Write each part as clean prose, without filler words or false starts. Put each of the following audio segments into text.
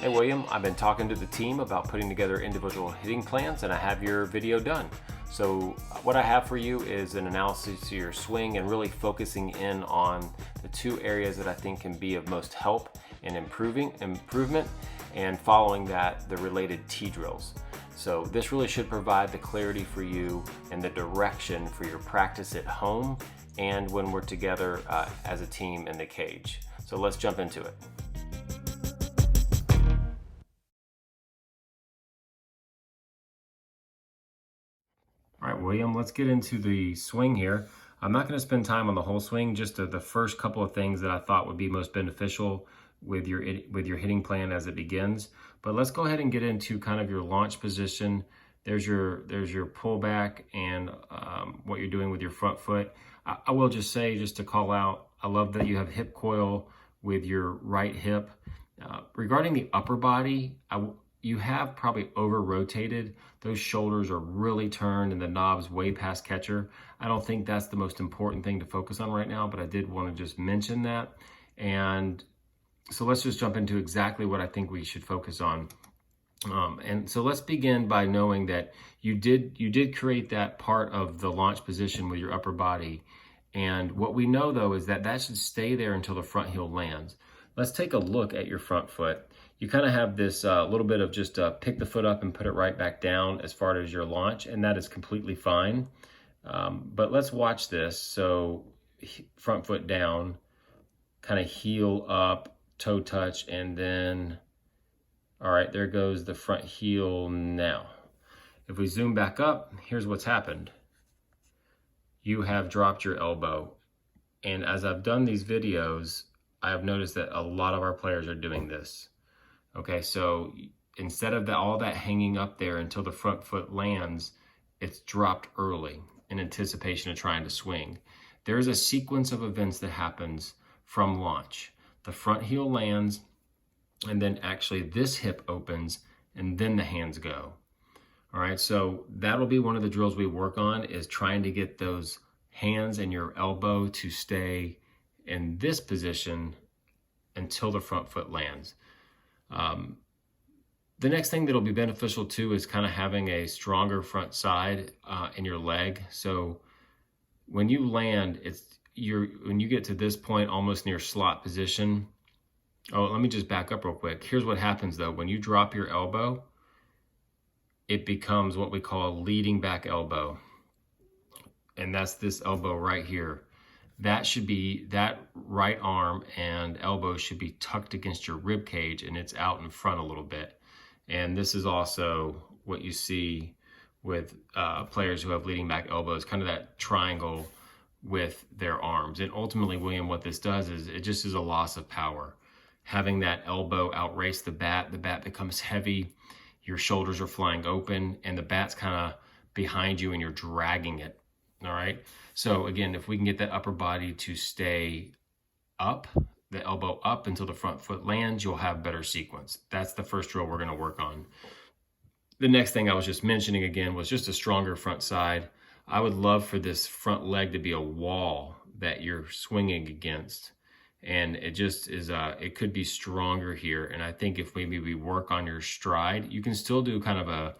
Hey William, I've been talking to the team about putting together individual hitting plans and I have your video done. So what I have for you is an analysis of your swing and really focusing in on the two areas that I think can be of most help in improvement, and following that, the related T drills. So this really should provide the clarity for you and the direction for your practice at home and when we're together as a team in the cage. So let's jump into it. All right, William, let's get into the swing here. I'm not going to spend time on the whole swing, just the first couple of things that I thought would be most beneficial with your hitting plan as it begins. But let's go ahead and get into kind of your launch position. There's your pullback and what you're doing with your front foot. I will just say, just to call out, I love that you have hip coil with your right hip. Regarding the upper body, you have probably over-rotated. Those shoulders are really turned and the knob's way past catcher. I don't think that's the most important thing to focus on right now, but I did want to just mention that. And so let's just jump into exactly what I think we should focus on. And so let's begin by knowing that you did create that part of the launch position with your upper body. And what we know though is that that should stay there until the front heel lands. Let's take a look at your front foot. You kind of have this little bit of just pick the foot up and put it right back down as far as your launch, and that is completely fine. But let's watch this. So front foot down, kind of heel up, toe touch, and then, all right, there goes the front heel now. If we zoom back up, here's what's happened. You have dropped your elbow. And as I've done these videos, I have noticed that a lot of our players are doing this. Okay, so instead of all that hanging up there until the front foot lands, it's dropped early in anticipation of trying to swing. There's a sequence of events that happens from launch. The front heel lands, and then actually this hip opens, and then the hands go. All right, so that'll be one of the drills we work on, is trying to get those hands and your elbow to stay in this position until the front foot lands. The next thing that'll be beneficial too is kind of having a stronger front side in your leg. So when you land, when you get to this point, almost near slot position. Oh, let me just back up real quick. Here's what happens though. When you drop your elbow, it becomes what we call a leading back elbow. And that's this elbow right here. That right arm and elbow should be tucked against your rib cage, and it's out in front a little bit. And this is also what you see with players who have leading back elbows, kind of that triangle with their arms. And ultimately, William, what this does is it just is a loss of power. Having that elbow outrace the bat becomes heavy, your shoulders are flying open, and the bat's kind of behind you and you're dragging it. All right. So again, if we can get that upper body to stay up, the elbow up until the front foot lands, you'll have better sequence. That's the first drill we're going to work on. The next thing I was just mentioning again was just a stronger front side. I would love for this front leg to be a wall that you're swinging against. And it just is, it could be stronger here. And I think if maybe we work on your stride, you can still do kind of a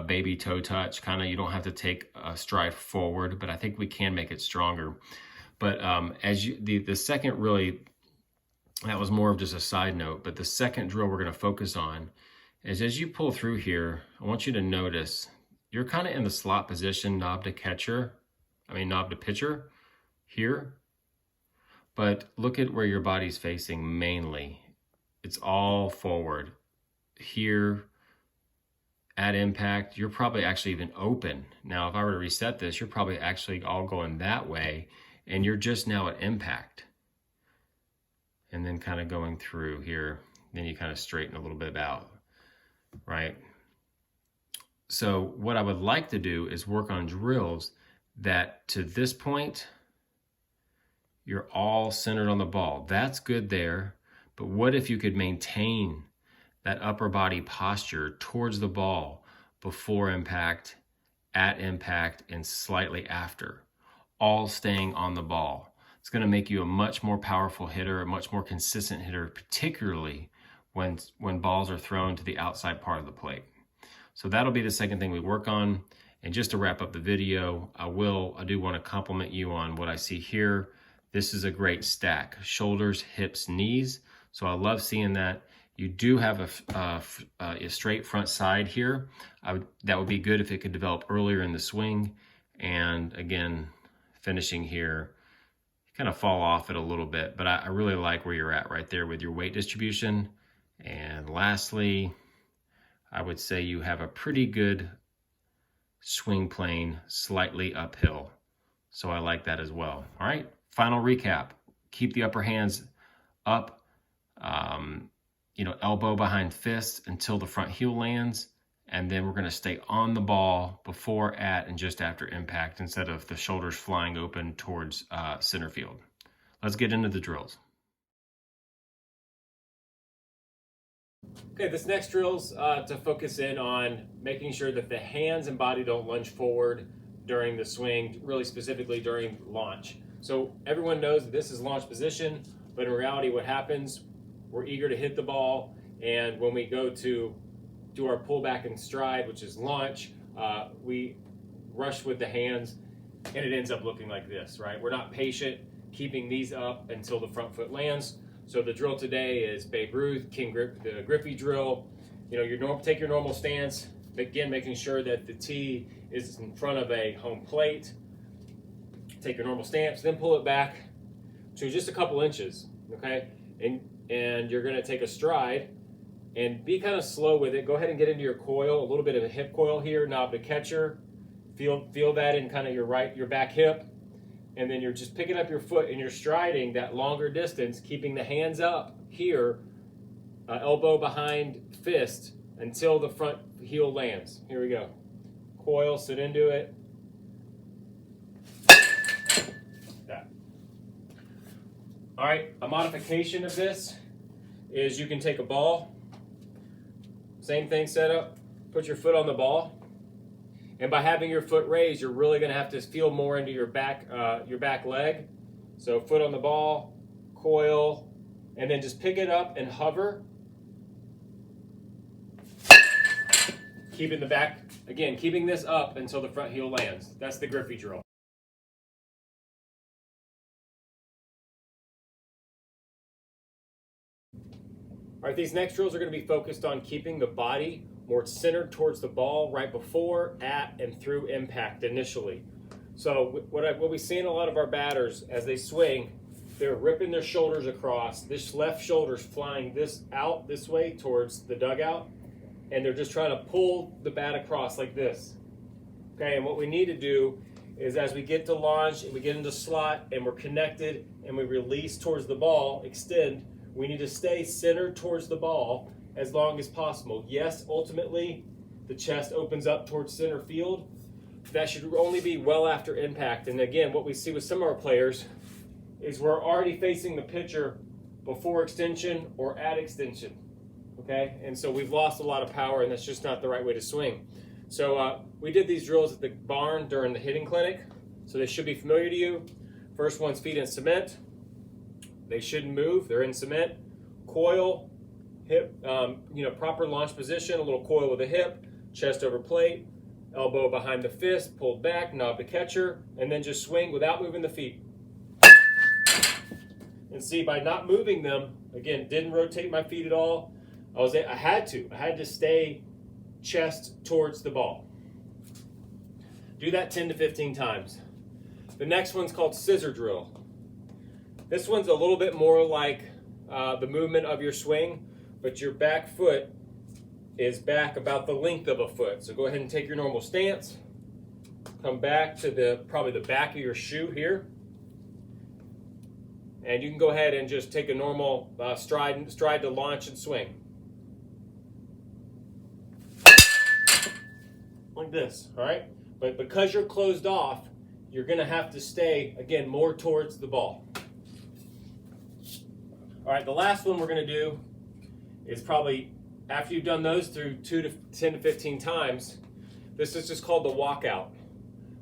baby toe touch, kind of. You don't have to take a stride forward, but I think we can make it stronger. But the second, really, that was more of just a side note, but the second drill we're going to focus on is, as you pull through here, I want you to notice you're kind of in the slot position, knob to pitcher here. But look at where your body's facing mainly. It's all forward. Here, at impact, you're probably actually even open. Now, if I were to reset this, you're probably actually all going that way, and you're just now at impact. And then kind of going through here, then you kind of straighten a little bit out, right? So what I would like to do is work on drills that to this point, you're all centered on the ball. That's good there, but what if you could maintain that upper body posture towards the ball before impact, at impact, and slightly after, all staying on the ball? It's going to make you a much more powerful hitter, a much more consistent hitter, particularly when balls are thrown to the outside part of the plate. So that'll be the second thing we work on. And just to wrap up the video, I do want to compliment you on what I see here. This is a great stack, shoulders, hips, knees. So I love seeing that. You do have a straight front side here. That would be good if it could develop earlier in the swing. And again, finishing here, kind of fall off it a little bit, but I really like where you're at right there with your weight distribution. And lastly, I would say you have a pretty good swing plane, slightly uphill. So I like that as well. All right, final recap. Keep the upper hands up, elbow behind fist until the front heel lands. And then we're gonna stay on the ball before, at, and just after impact instead of the shoulders flying open towards center field. Let's get into the drills. Okay, this next drill's to focus in on making sure that the hands and body don't lunge forward during the swing, really specifically during launch. So everyone knows that this is launch position, but in reality what happens, we're eager to hit the ball, and when we go to do our pullback and stride, which is launch, we rush with the hands, and it ends up looking like this, right? We're not patient, keeping these up until the front foot lands. So the drill today is Babe Ruth, the Griffey drill. Take your normal stance, again, making sure that the tee is in front of a home plate. Take your normal stance, then pull it back to just a couple inches, okay? And you're gonna take a stride and be kind of slow with it. Go ahead and get into your coil, a little bit of a hip coil here, knob to catcher. Feel that in kind of your back hip. And then you're just picking up your foot and you're striding that longer distance, keeping the hands up here, elbow behind fist until the front heel lands. Here we go. Coil, sit into it. That. All right, a modification of this is you can take a ball, same thing set up, put your foot on the ball, and by having your foot raised, you're really going to have to feel more into your back leg. So foot on the ball, coil, and then just pick it up and hover. Keeping the back, again, keeping this up until the front heel lands. That's the Griffey drill. All right, these next drills are going to be focused on keeping the body more centered towards the ball right before, at, and through impact initially. So what we see in a lot of our batters as they swing, they're ripping their shoulders across. This left shoulder's flying out this way towards the dugout, and they're just trying to pull the bat across like this. Okay, and what we need to do is as we get to launch and we get into slot and we're connected and we release towards the ball, extend, we need to stay centered towards the ball as long as possible. Yes, ultimately, the chest opens up towards center field. That should only be well after impact. And again, what we see with some of our players is we're already facing the pitcher before extension or at extension, okay? And so we've lost a lot of power, and that's just not the right way to swing. So we did these drills at the barn during the hitting clinic, so they should be familiar to you. First one's feet in cement. They shouldn't move, they're in cement. Coil, hip, proper launch position, a little coil with a hip, chest over plate, elbow behind the fist, pulled back, knob to catcher, and then just swing without moving the feet. And see, by not moving them, again, didn't rotate my feet at all. I had to stay chest towards the ball. Do that 10 to 15 times. The next one's called Scissor Drill. This one's a little bit more like the movement of your swing, but your back foot is back about the length of a foot. So go ahead and take your normal stance. Come back to probably the back of your shoe here. And you can go ahead and just take a normal stride to launch and swing. Like this, all right? But because you're closed off, you're gonna have to stay, again, more towards the ball. All right, the last one we're gonna do is probably, after you've done those through 10 to 15 times, this is just called the walkout.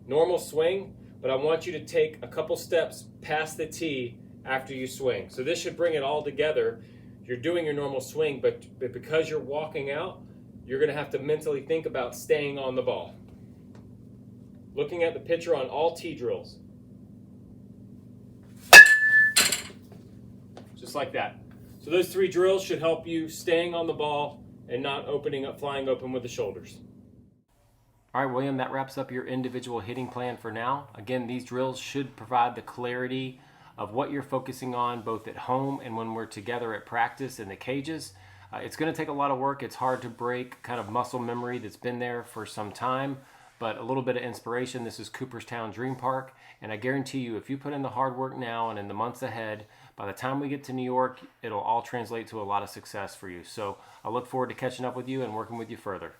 Normal swing, but I want you to take a couple steps past the tee after you swing. So this should bring it all together. you're doing your normal swing, but because you're walking out, you're going to have to mentally think about staying on the ball. Looking at the picture on all tee drills. Just like that. So those 3 drills should help you staying on the ball and not flying open with the shoulders. All right, William, that wraps up your individual hitting plan for now. Again, these drills should provide the clarity of what you're focusing on both at home and when we're together at practice in the cages. It's going to take a lot of work. It's hard to break kind of muscle memory that's been there for some time, but a little bit of inspiration. This is Cooperstown Dream Park, and I guarantee you, if you put in the hard work now and in the months ahead, by the time we get to New York, it'll all translate to a lot of success for you. So I look forward to catching up with you and working with you further.